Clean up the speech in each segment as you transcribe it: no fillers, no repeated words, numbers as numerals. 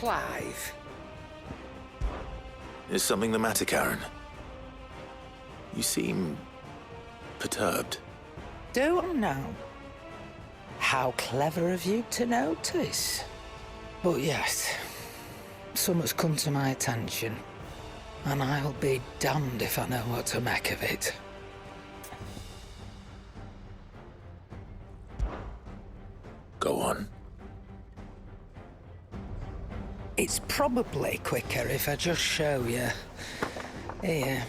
Clive. Is something the matter, Karen? You seem perturbed. Do I know? How clever of you to notice. But yes, something's come to my attention, and I'll be damned if I know what to make of it. Go on. It's probably quicker if I just show you. Here.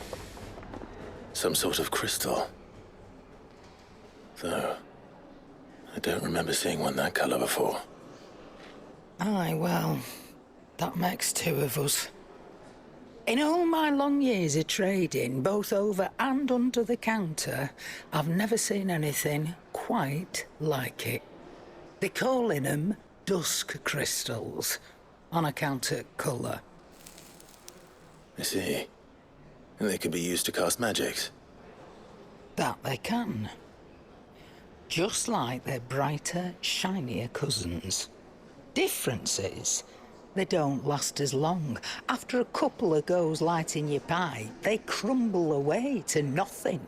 Some sort of crystal. Though, I don't remember seeing one that colour before. Aye, well, that makes two of us. In all my long years of trading, both over and under the counter, I've never seen anything quite like it. They're calling them dusk crystals, on account of colour. I see. And they can be used to cast magics. That they can. Just like their brighter, shinier cousins. Difference is, they don't last as long. After a couple of goes lighting your pipe, they crumble away to nothing.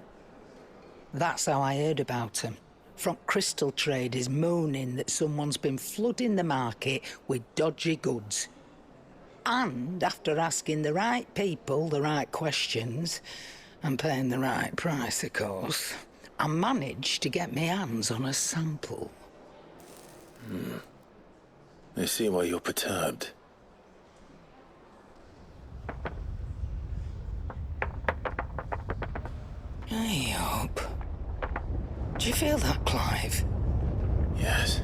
That's how I heard about them. From crystal traders moaning that someone's been flooding the market with dodgy goods. And after asking the right people the right questions, and paying the right price, of course, I managed to get my hands on a sample. I see why you're perturbed. I hope. Do you feel that, Clive? Yes.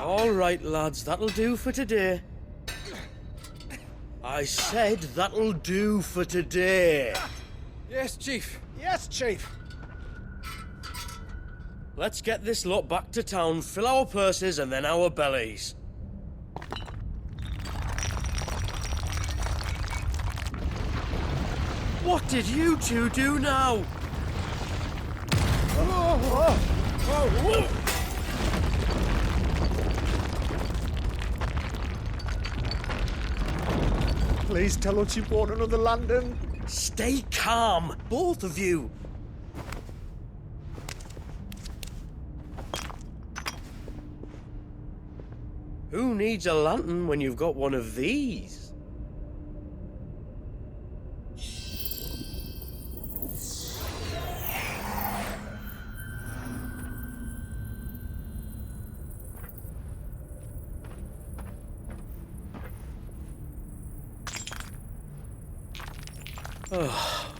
All right, lads, that'll do for today. I said that'll do for today. Yes, Chief. Yes, Chief. Let's get this lot back to town, fill our purses and then our bellies. What did you two do now? Please tell us you bought another lantern. Stay calm, both of you. Who needs a lantern when you've got one of these?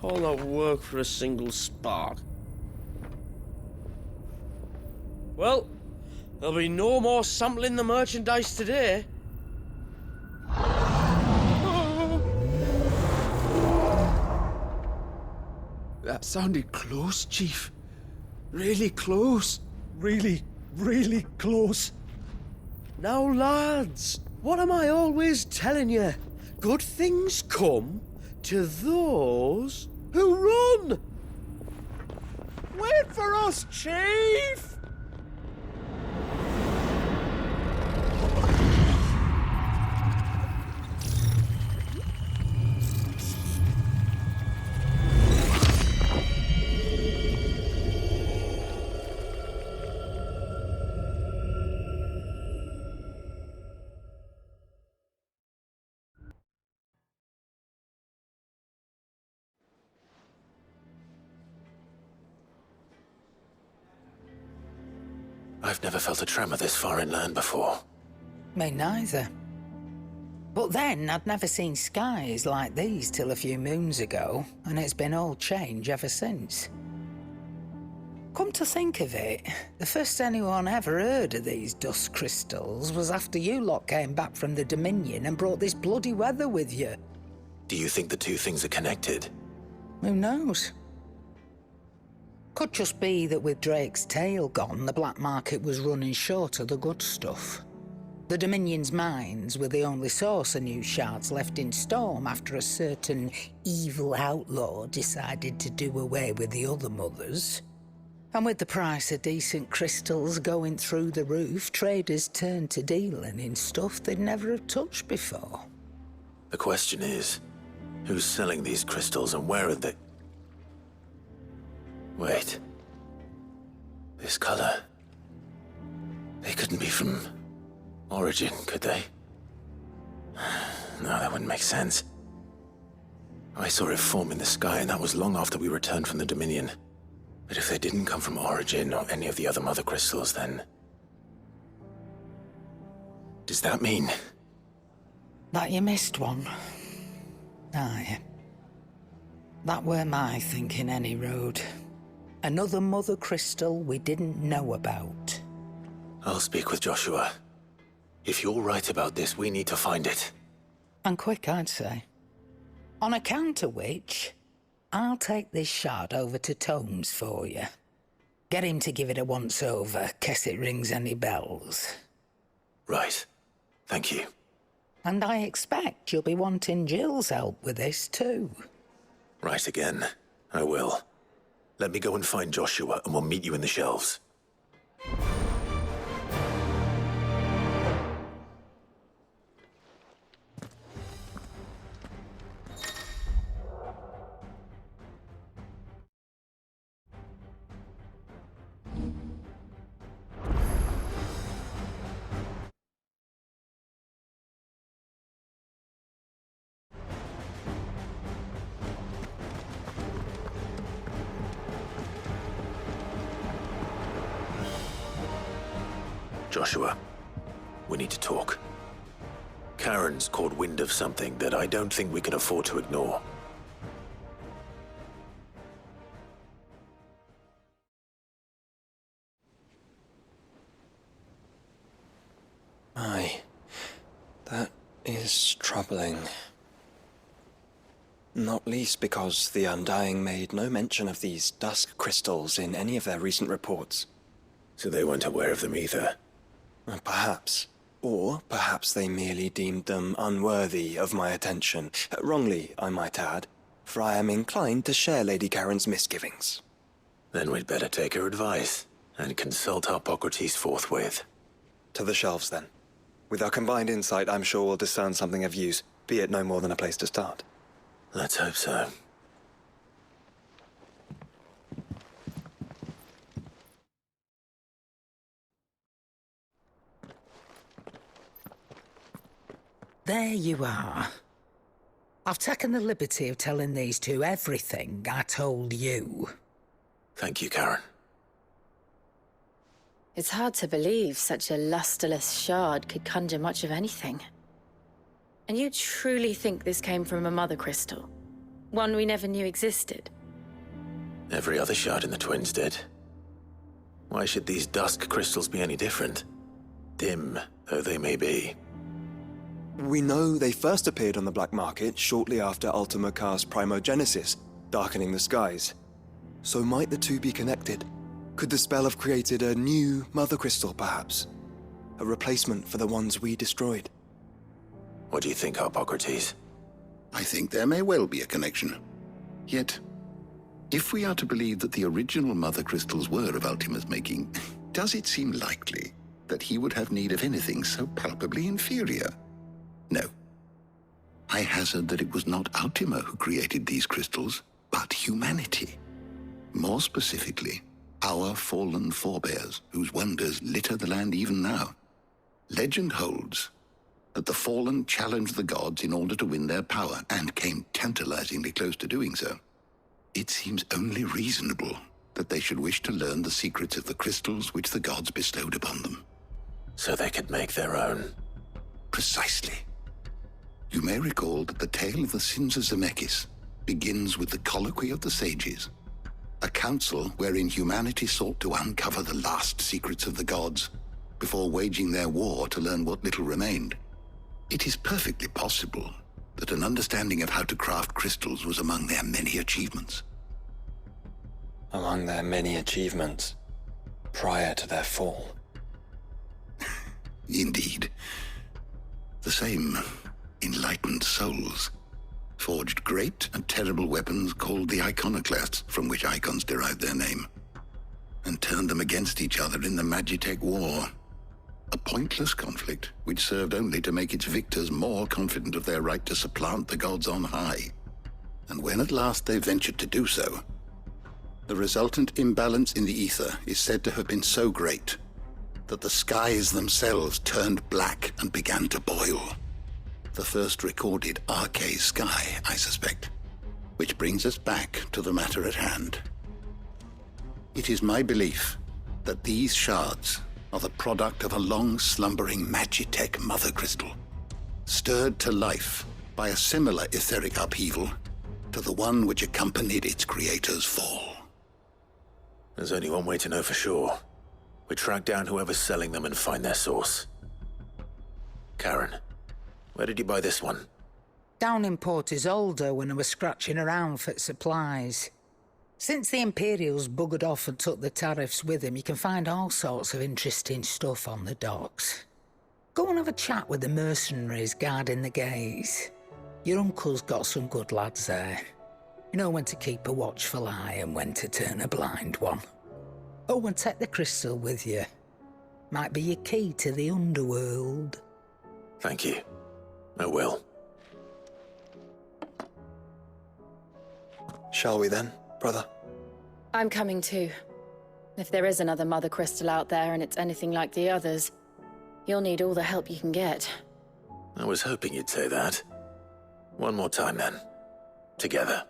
All that work for a single spark. Well, there'll be no more sampling the merchandise today. That sounded close, Chief. Really close. Really, really close. Now, lads, what am I always telling you? Good things come to those who run! Wait for us, Chief! I've never felt a tremor this far inland before. Me neither. But then I'd never seen skies like these till a few moons ago, and it's been all change ever since. Come to think of it, the first anyone ever heard of these dust crystals was after you lot came back from the Dominion and brought this bloody weather with you. Do you think the two things are connected? Who knows? Could just be that with Drake's tail gone, the black market was running short of the good stuff. The Dominion's mines were the only source of new shards left in Storm after a certain evil outlaw decided to do away with the other mothers. And with the price of decent crystals going through the roof, traders turned to dealing in stuff they'd never have touched before. The question is, who's selling these crystals and where are they? Wait. This color. They couldn't be from Origin, could they? No, that wouldn't make sense. I saw it form in the sky, and that was long after we returned from the Dominion. But if they didn't come from Origin or any of the other mother crystals, then... does that mean... That you missed one. Aye. That were my thinking, any road. Another mother crystal we didn't know about. I'll speak with Joshua. If you're right about this, we need to find it. And quick, I'd say. On account of which, I'll take this shard over to Tomes for you. Get him to give it a once-over, case it rings any bells. Right. Thank you. And I expect you'll be wanting Jill's help with this, too. Right again. I will. Let me go and find Joshua, and we'll meet you in the shelves. Joshua, we need to talk. Karen's caught wind of something that I don't think we can afford to ignore. Aye, that is troubling. Not least because the Undying made no mention of these dusk crystals in any of their recent reports. So they weren't aware of them either. Perhaps. Or perhaps they merely deemed them unworthy of my attention. Wrongly, I might add, for I am inclined to share Lady Karen's misgivings. Then we'd better take her advice and consult Harpocrates forthwith. To the shelves, then. With our combined insight, I'm sure we'll discern something of use, be it no more than a place to start. Let's hope so. There you are. I've taken the liberty of telling these two everything I told you. Thank you, Karen. It's hard to believe such a lusterless shard could conjure much of anything. And you truly think this came from a mother crystal? One we never knew existed? Every other shard in the Twins did. Why should these dusk crystals be any different? Dim though they may be. We know they first appeared on the black market shortly after Ultima cast Primogenesis, darkening the skies. So might the two be connected? Could the spell have created a new mother crystal, perhaps? A replacement for the ones we destroyed? What do you think, Harpocrates? I think there may well be a connection. Yet, if we are to believe that the original mother crystals were of Ultima's making, does it seem likely that he would have need of anything so palpably inferior? No. I hazard that it was not Ultima who created these crystals, but humanity. More specifically, our fallen forebears, whose wonders litter the land even now. Legend holds that the fallen challenged the gods in order to win their power, and came tantalizingly close to doing so. It seems only reasonable that they should wish to learn the secrets of the crystals which the gods bestowed upon them. So they could make their own. Precisely. You may recall that the tale of the sins of Zemeckis begins with the colloquy of the sages. A council wherein humanity sought to uncover the last secrets of the gods before waging their war to learn what little remained. It is perfectly possible that an understanding of how to craft crystals was among their many achievements. Among their many achievements, prior to their fall. Indeed. The same enlightened souls forged great and terrible weapons called the iconoclasts, from which icons derived their name, and turned them against each other in the Magitech War. A pointless conflict which served only to make its victors more confident of their right to supplant the gods on high. And when at last they ventured to do so, the resultant imbalance in the ether is said to have been so great that the skies themselves turned black and began to boil. The first recorded Arcade sky, I suspect. Which brings us back to the matter at hand. It is my belief that these shards are the product of a long-slumbering Magitech mother crystal, stirred to life by a similar etheric upheaval to the one which accompanied its creator's fall. There's only one way to know for sure. We track down whoever's selling them and find their source. Karen, where did you buy this one? Down in Port Isolde when I was scratching around for supplies. Since the Imperials buggered off and took the tariffs with them, you can find all sorts of interesting stuff on the docks. Go and have a chat with the mercenaries guarding the gates. Your uncle's got some good lads there. You know when to keep a watchful eye and when to turn a blind one. Oh, and take the crystal with you. Might be your key to the underworld. Thank you. I will. Shall we then, brother? I'm coming too. If there is another Mother Crystal out there and it's anything like the others, you'll need all the help you can get. I was hoping you'd say that. One more time then. Together.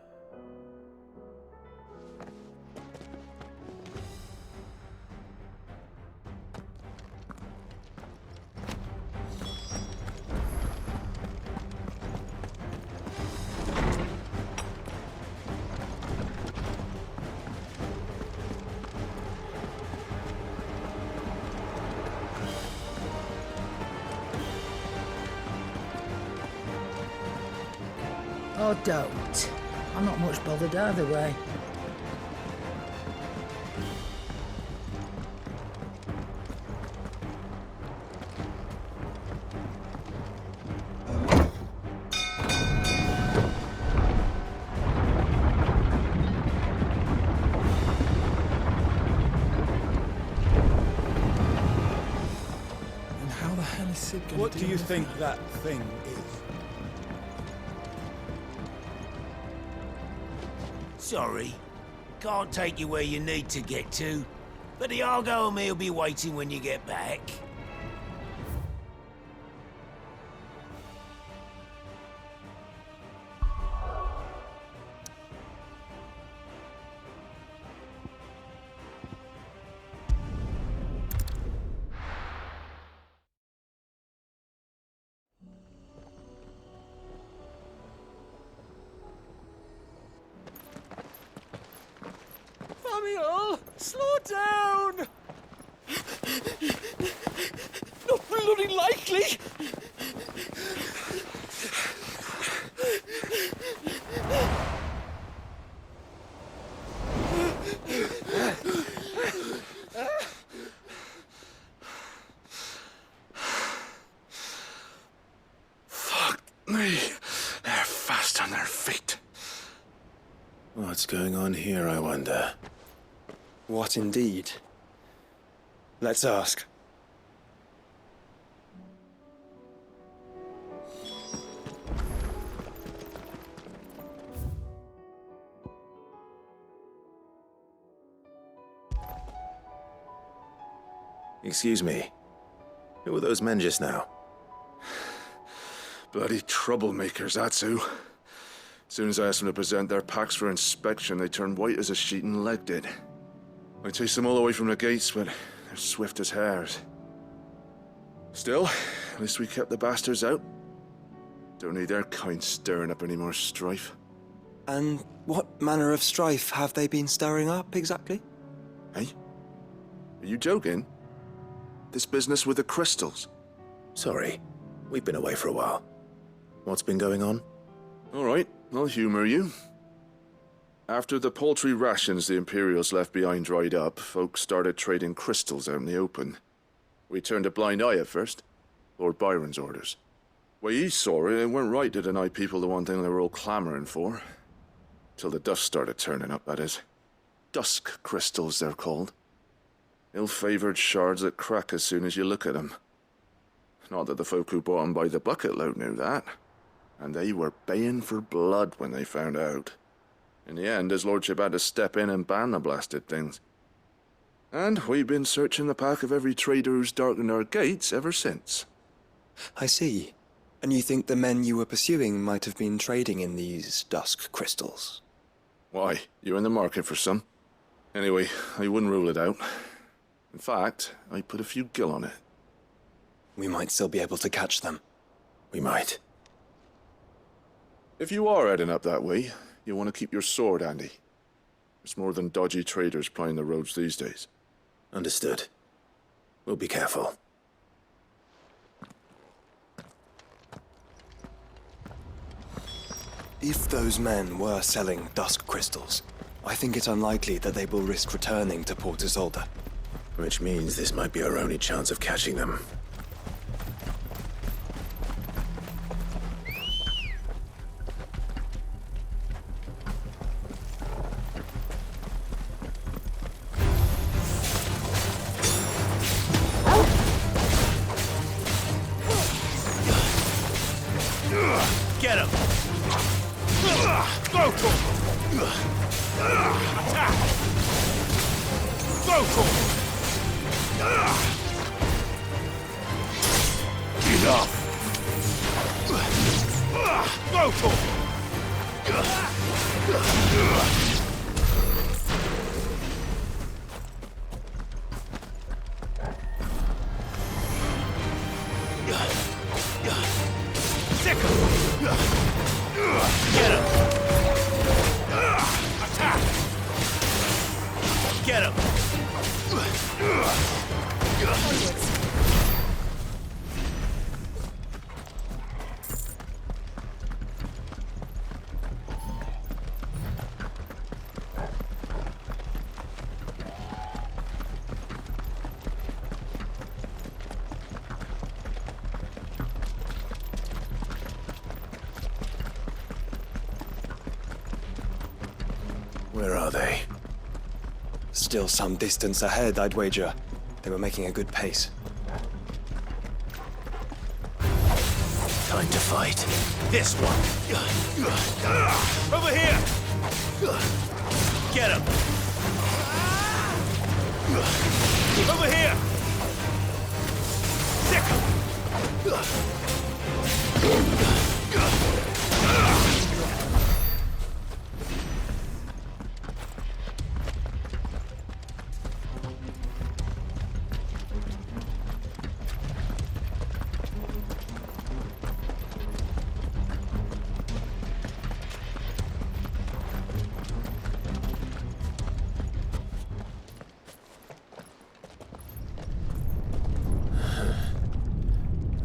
Or don't. I'm not much bothered either way. And how the hell is Sid gonna What do you with think that thing is? Sorry, can't take you where you need to get to, but the Argo and me will be waiting when you get back. Samuel, slow down! Not bloody likely! Fuck me. They're fast on their feet. What's going on here, I wonder? What indeed? Let's ask. Excuse me. Who were those men just now? Bloody troublemakers, that's who. As soon as I asked them to present their packs for inspection, they turned white as a sheet and legged it. I chased them all away from the gates, but they're swift as hares. Still, at least we kept the bastards out. Don't need their kind stirring up any more strife. And what manner of strife have they been stirring up, exactly? Hey? Are you joking? This business with the crystals? Sorry, we've been away for a while. What's been going on? All right, I'll humor you. After the paltry rations the Imperials left behind dried up, folks started trading crystals out in the open. We turned a blind eye at first. Lord Byron's orders. Way he saw it, it weren't right to deny people the one thing they were all clamoring for. Till the dust started turning up, that is. Dusk crystals, they're called. Ill-favored shards that crack as soon as you look at them. Not that the folk who bought them by the bucket load knew that. And they were baying for blood when they found out. In the end, his lordship had to step in and ban the blasted things. And we've been searching the pack of every trader who's darkened our gates ever since. I see. And you think the men you were pursuing might have been trading in these dusk crystals? Why, you're in the market for some. Anyway, I wouldn't rule it out. In fact, I put a few gil on it. We might still be able to catch them. We might. If you are heading up that way, you want to keep your sword handy. There's more than dodgy traders plying the roads these days. Understood. We'll be careful. If those men were selling dusk crystals, I think it unlikely that they will risk returning to Port Isolde. Which means this might be our only chance of catching them. Get him! Go for him! Attack! Go for him! Enough! Go for him! Sick him! Get him! Attack! Get him! Where are they? Still some distance ahead, I'd wager. They were making a good pace. Time to fight. This one! Over here! Get him! Over here! Sick him!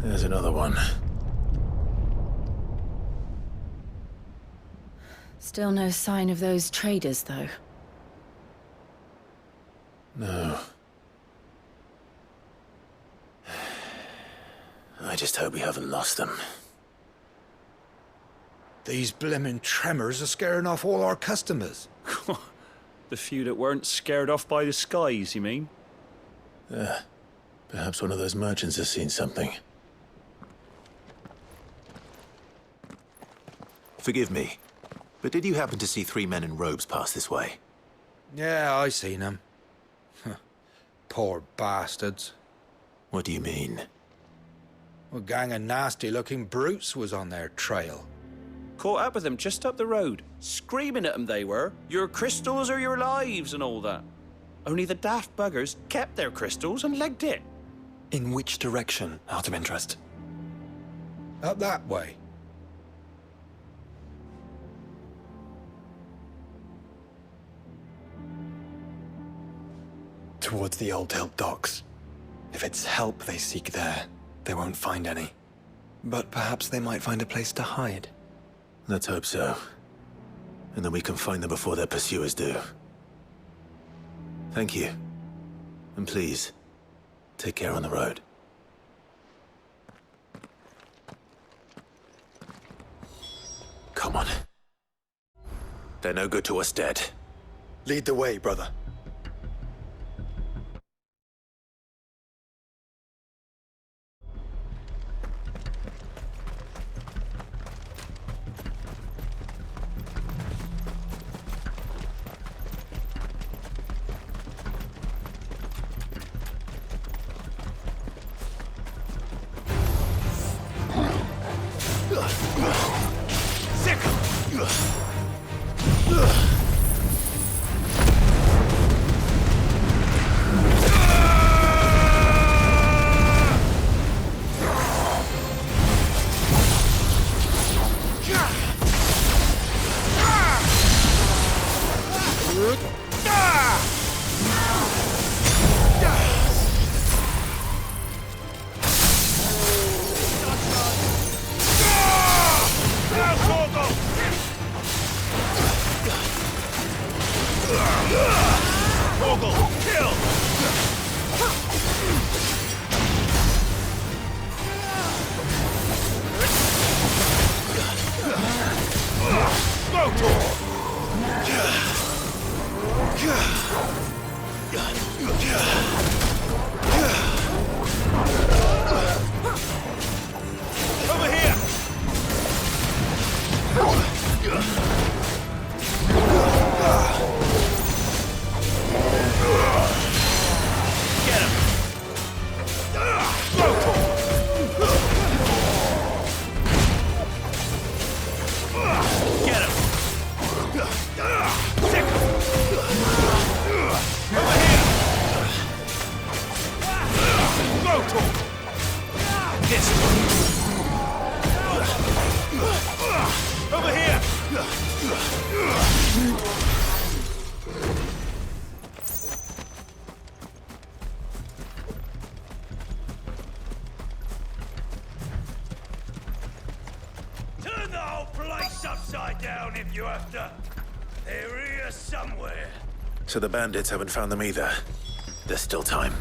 There's another one. Still no sign of those traders, though. No. I just hope we haven't lost them. These blimmin' tremors are scaring off all our customers. The few that weren't scared off by the skies, you mean? Perhaps one of those merchants has seen something. Forgive me, but did you happen to see 3 men in robes pass this way? Yeah, I seen them. Poor bastards. What do you mean? A gang of nasty-looking brutes was on their trail. Caught up with them just up the road. Screaming at them they were. Your crystals or your lives and all that. Only the daft buggers kept their crystals and legged it. In which direction, out of interest? Up that way. Towards the Old Hill docks. If it's help they seek there, they won't find any. But perhaps they might find a place to hide. Let's hope so. And then we can find them before their pursuers do. Thank you. And please, take care on the road. Come on. They're no good to us dead. Lead the way, brother. Turn the whole place upside down if you have to. They're here somewhere. So the bandits haven't found them either. There's still time.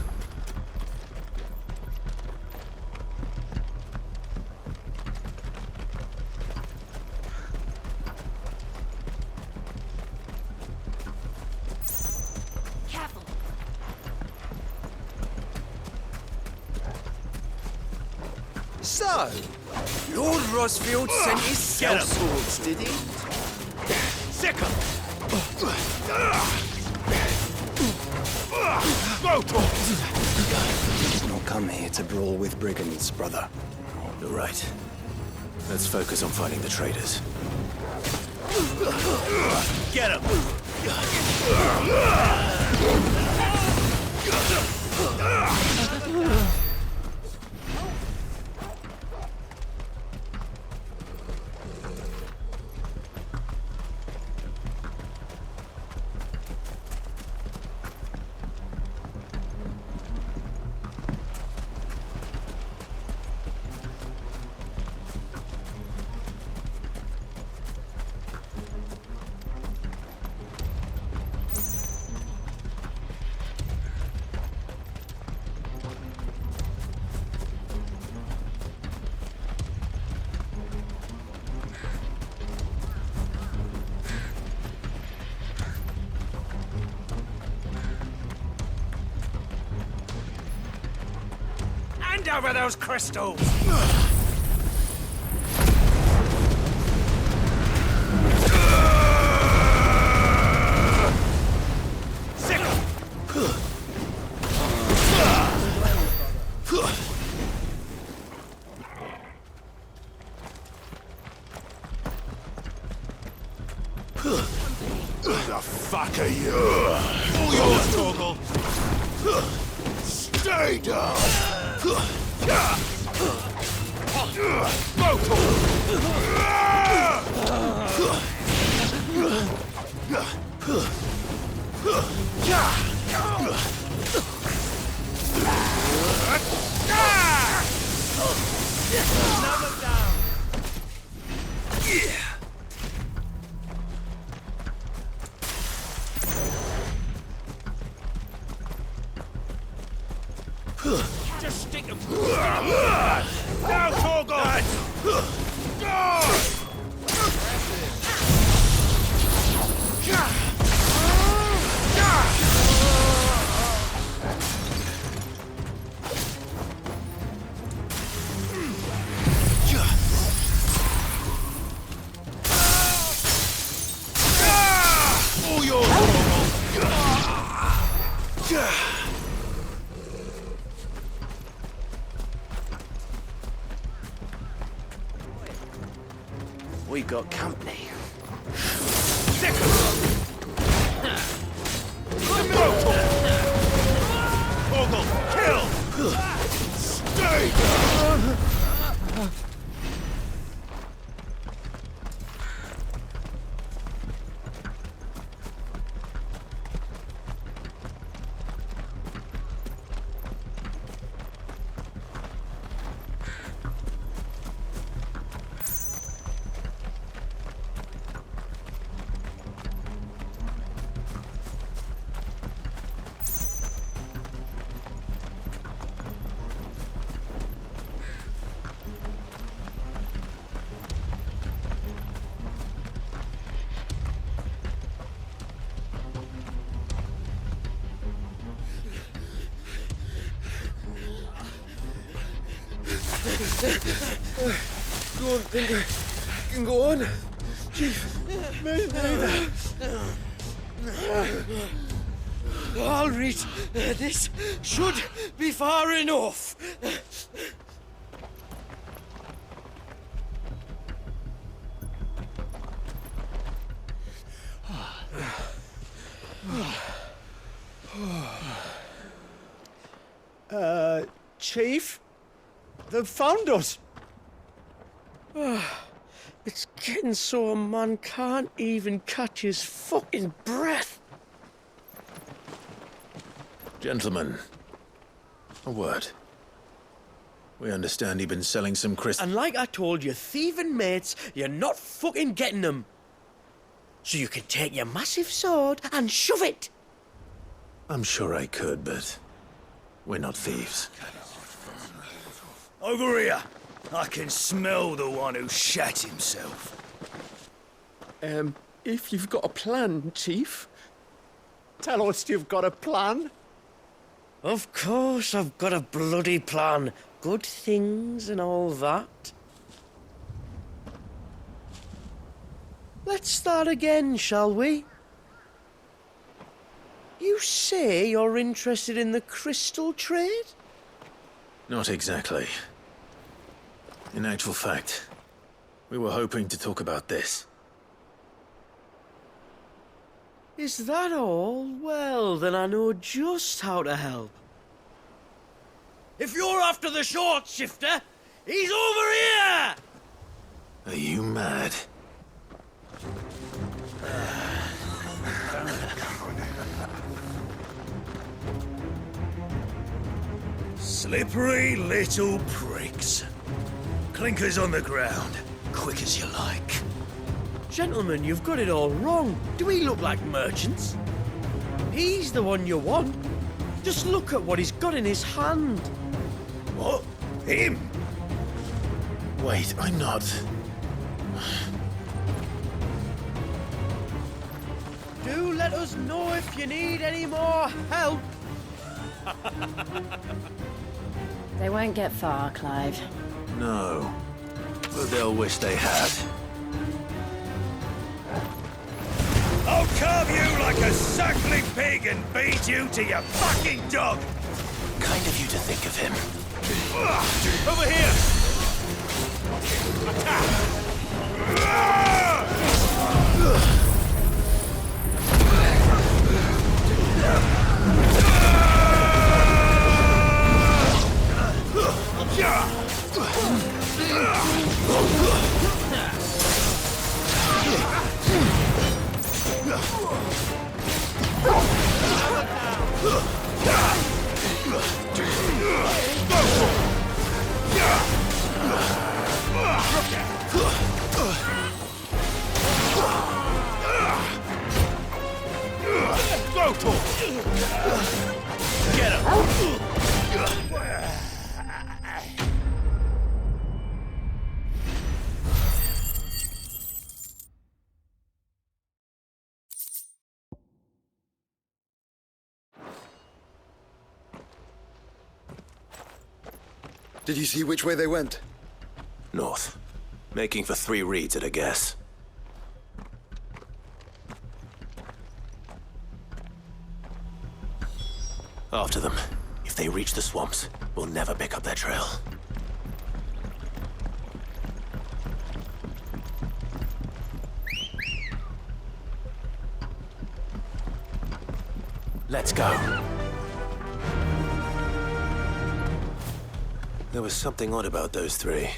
Careful. So, Lord Rosfield sent his sellswords, did he? Sick 'em! He's not come here to brawl with brigands, brother. You're right. Let's focus on finding the traitors. Get him! Hand over those crystals! Sick 'em! Who the fuck are you? All yours, Torgal! Stay down! Just stick them. Now, Torgal! All yours, We got company. Torgal, kill! Stay! Don't think I can go on. Chief, me neither. All right, this should be far enough. Chief? They've found us. It's getting so a man can't even catch his fucking breath. Gentlemen, a word. We understand you've been selling some crystals. And like I told you, thieving mates, you're not fucking getting them. So you can take your massive sword and shove it. I'm sure I could, but we're not thieves. Over here. I can smell the one who shat himself. If you've got a plan, Chief. Tell us you've got a plan. Of course I've got a bloody plan. Good things and all that. Let's start again, shall we? You say you're interested in the crystal trade? Not exactly. In actual fact, we were hoping to talk about this. Is that all? Well, then I know just how to help. If you're after the short shifter, he's over here! Are you mad? Slippery little pricks. Clinkers on the ground, quick as you like. Gentlemen, you've got it all wrong. Do we look like merchants? He's the one you want. Just look at what he's got in his hand. What? Him? Wait, I'm not. Do let us know if you need any more help. They won't get far, Clive. No. But they'll wish they had. I'll carve you like a suckling pig and beat you to your fucking dog! Kind of you to think of him. Over here! Did you see which way they went? North. Making for 3 reeds at a guess. After them. If they reach the swamps, we'll never pick up their trail. Let's go. There was something odd about those 3.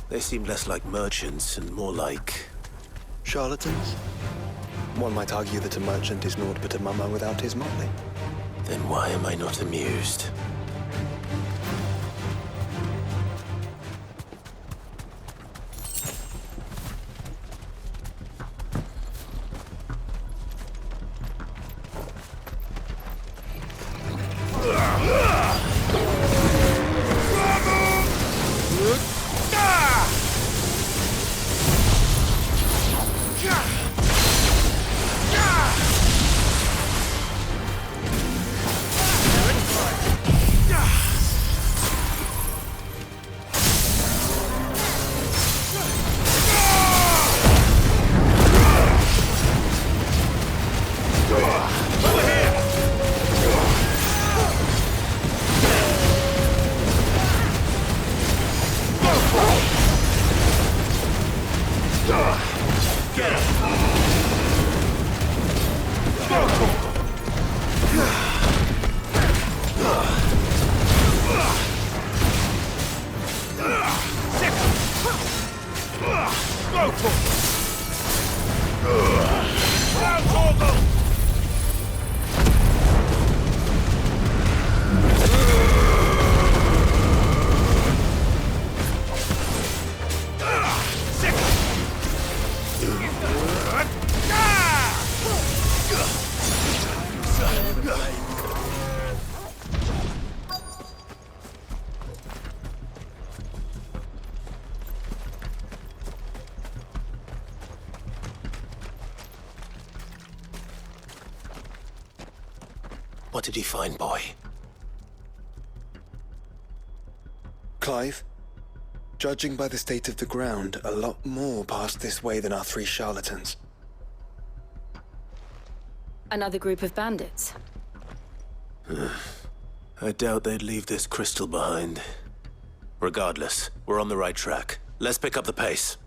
They seemed less like merchants and more like... Charlatans? One might argue that a merchant is naught but a mummer without his motley. Then why am I not amused? What did you find, boy? Clive, judging by the state of the ground, a lot more passed this way than our 3 charlatans. Another group of bandits. I doubt they'd leave this crystal behind. Regardless, we're on the right track. Let's pick up the pace.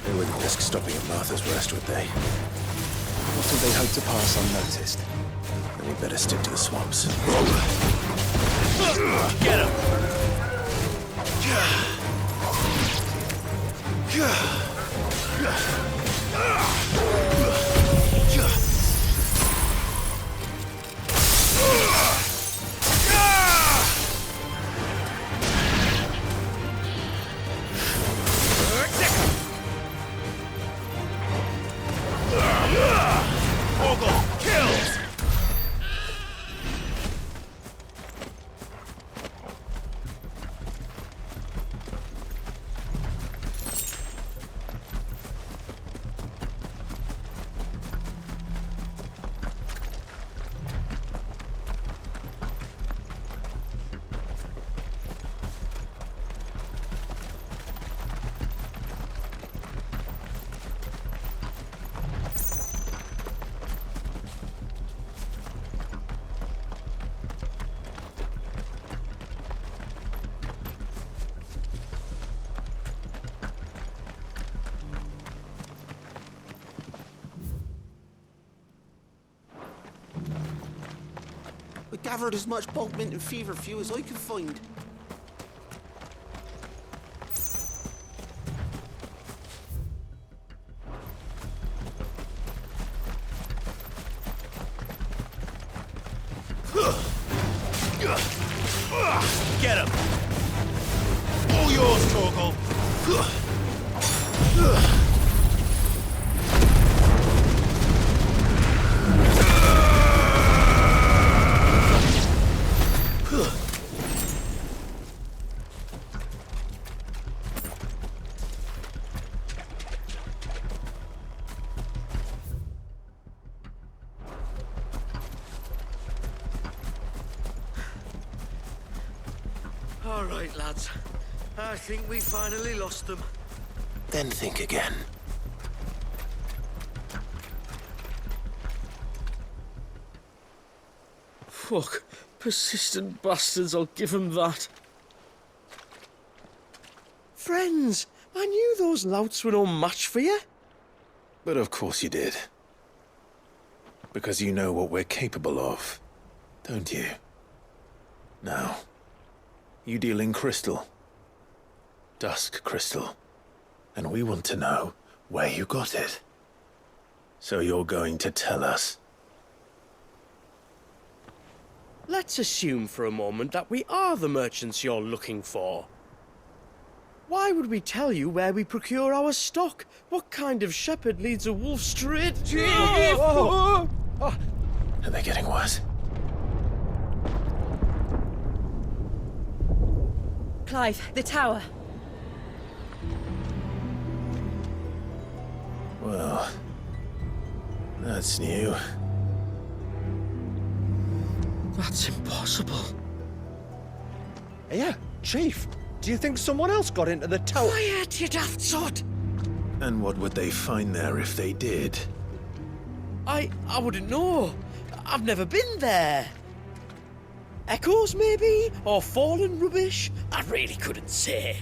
They wouldn't risk stopping at Martha's Rest, would they? What do they hope to pass unnoticed? Then we better stick to the swamps. Get him! I gathered as much bulk mint and feverfew as I could find. Get him! All yours, Torgal! All right, lads. I think we finally lost them. Then think again. Fuck. Persistent bastards, I'll give them that. Friends, I knew those louts were no match for you. But of course you did. Because you know what we're capable of, don't you? Now, you deal in crystal. Dusk crystal. And we want to know where you got it. So you're going to tell us. Let's assume for a moment that we are the merchants you're looking for. Why would we tell you where we procure our stock? What kind of shepherd leads a wolf straight? Are they getting worse? Clive, the tower. Well, that's new. That's impossible. Yeah, Chief. Do you think someone else got into the tower? Quiet, you daft sod! And what would they find there if they did? I wouldn't know. I've never been there. Echoes, maybe? Or fallen rubbish? I really couldn't say.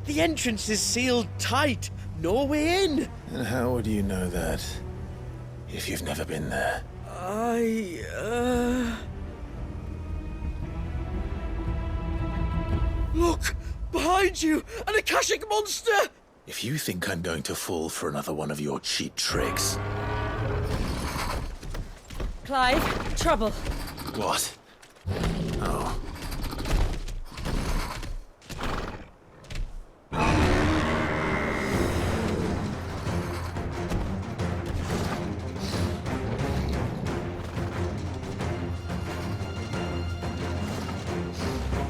The entrance is sealed tight. No way in. And how would you know that? If you've never been there? Look! Behind you! An Akashic monster! If you think I'm going to fall for another one of your cheap tricks... Clive, trouble. What? Oh.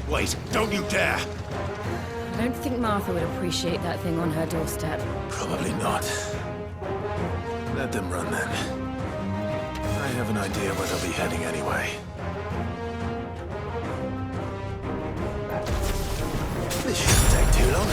Wait, don't you dare! I don't think Martha would appreciate that thing on her doorstep. Probably not. Let them run then. I have an idea where they'll be heading anyway. This shouldn't take too long.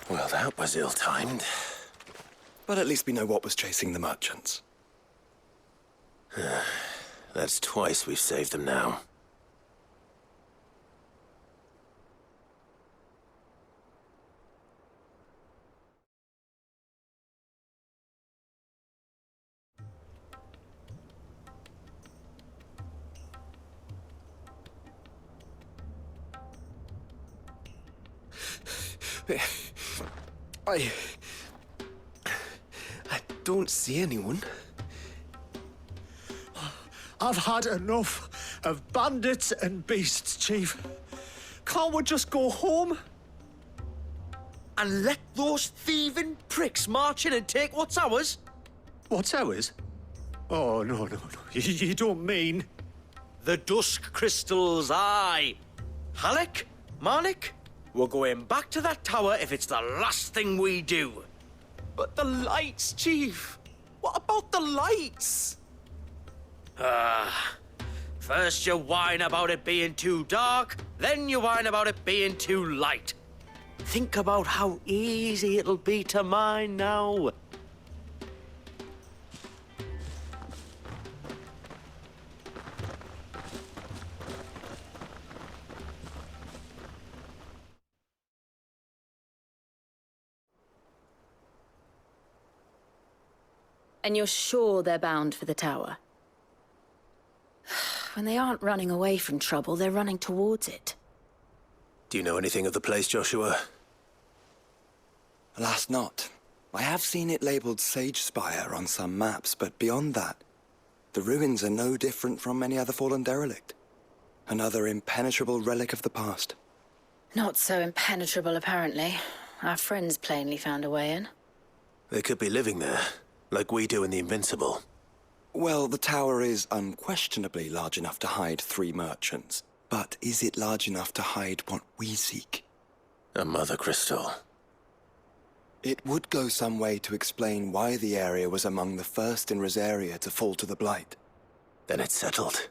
Well, that was ill-timed. But at least we know what was chasing the merchants. That's twice we've saved them now. I don't see anyone. I've had enough of bandits and beasts, Chief. Can't we just go home? And let those thieving pricks march in and take what's ours? What's ours? Oh, no. You don't mean... The Dusk Crystals, aye. Halleck, Marnik, we're going back to that tower if it's the last thing we do. But the lights, Chief. What about the lights? First you whine about it being too dark, then you whine about it being too light. Think about how easy it'll be to mine now. And you're sure they're bound for the tower? When they aren't running away from trouble, they're running towards it. Do you know anything of the place, Joshua? Alas, not. I have seen it labelled Sage Spire on some maps, but beyond that, the ruins are no different from any other fallen derelict. Another impenetrable relic of the past. Not so impenetrable, apparently. Our friends plainly found a way in. They could be living there, like we do in the Invincible. Well, the tower is unquestionably large enough to hide 3 merchants. But is it large enough to hide what we seek? A Mother Crystal. It would go some way to explain why the area was among the first in Rosaria to fall to the Blight. Then it's settled.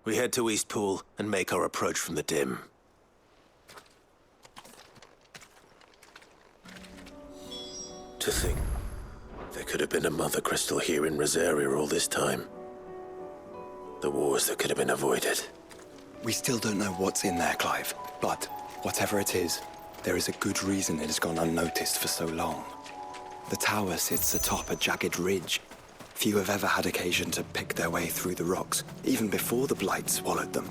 We head to Eastpool and make our approach from the dim. To think, there could have been a Mother Crystal here in Rosaria all this time. The wars that could have been avoided. We still don't know what's in there, Clive. But whatever it is, there is a good reason it has gone unnoticed for so long. The tower sits atop a jagged ridge. Few have ever had occasion to pick their way through the rocks, even before the Blight swallowed them.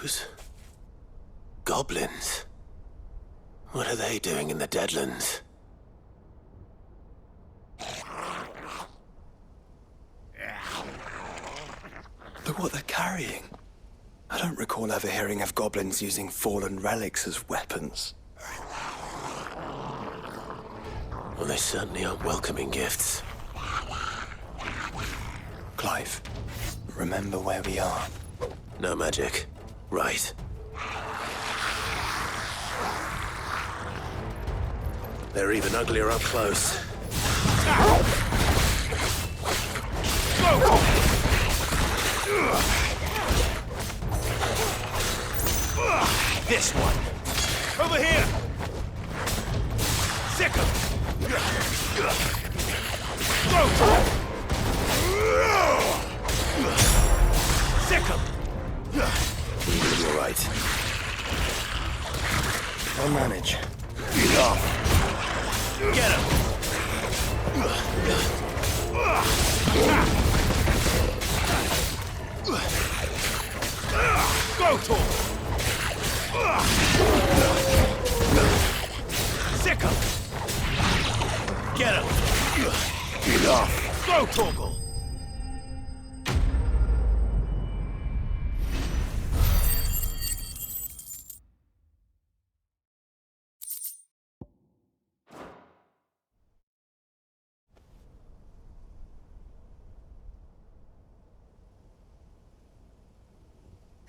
Those goblins. What are they doing in the Deadlands? Look what they're carrying. I don't recall ever hearing of goblins using fallen relics as weapons. Well, they certainly aren't welcoming gifts. Clive, remember where we are. No magic. Right. They're even uglier up close. This one. Over here. Sick 'em. Sick 'em. You're right. I'll manage. Get him. Get him! Get off! Go, Torgal!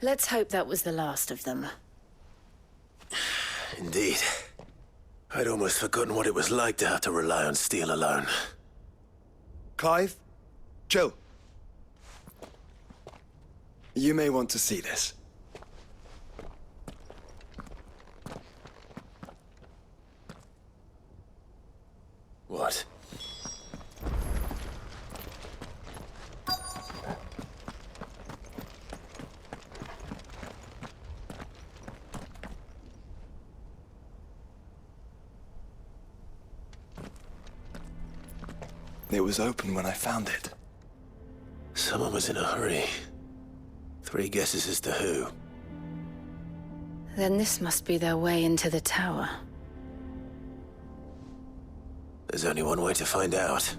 Let's hope that was the last of them. Indeed. I'd almost forgotten what it was like to have to rely on steel alone. Clive? Jill. You may want to see this. What? It was open when I found it. Someone was in a hurry. 3 guesses as to who. Then this must be their way into the tower. There's only one way to find out.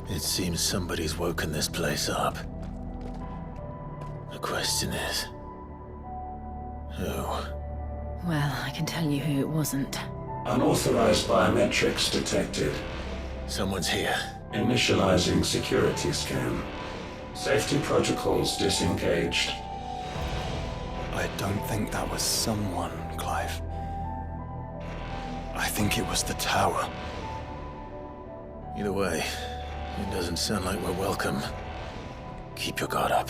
It seems somebody's woken this place up. The question is... who? Well, I can tell you who it wasn't. Unauthorized biometrics detected. Someone's here. Initializing security scan. Safety protocols disengaged. I don't think that was someone, Clive. I think it was the tower. Either way, it doesn't sound like we're welcome. Keep your guard up.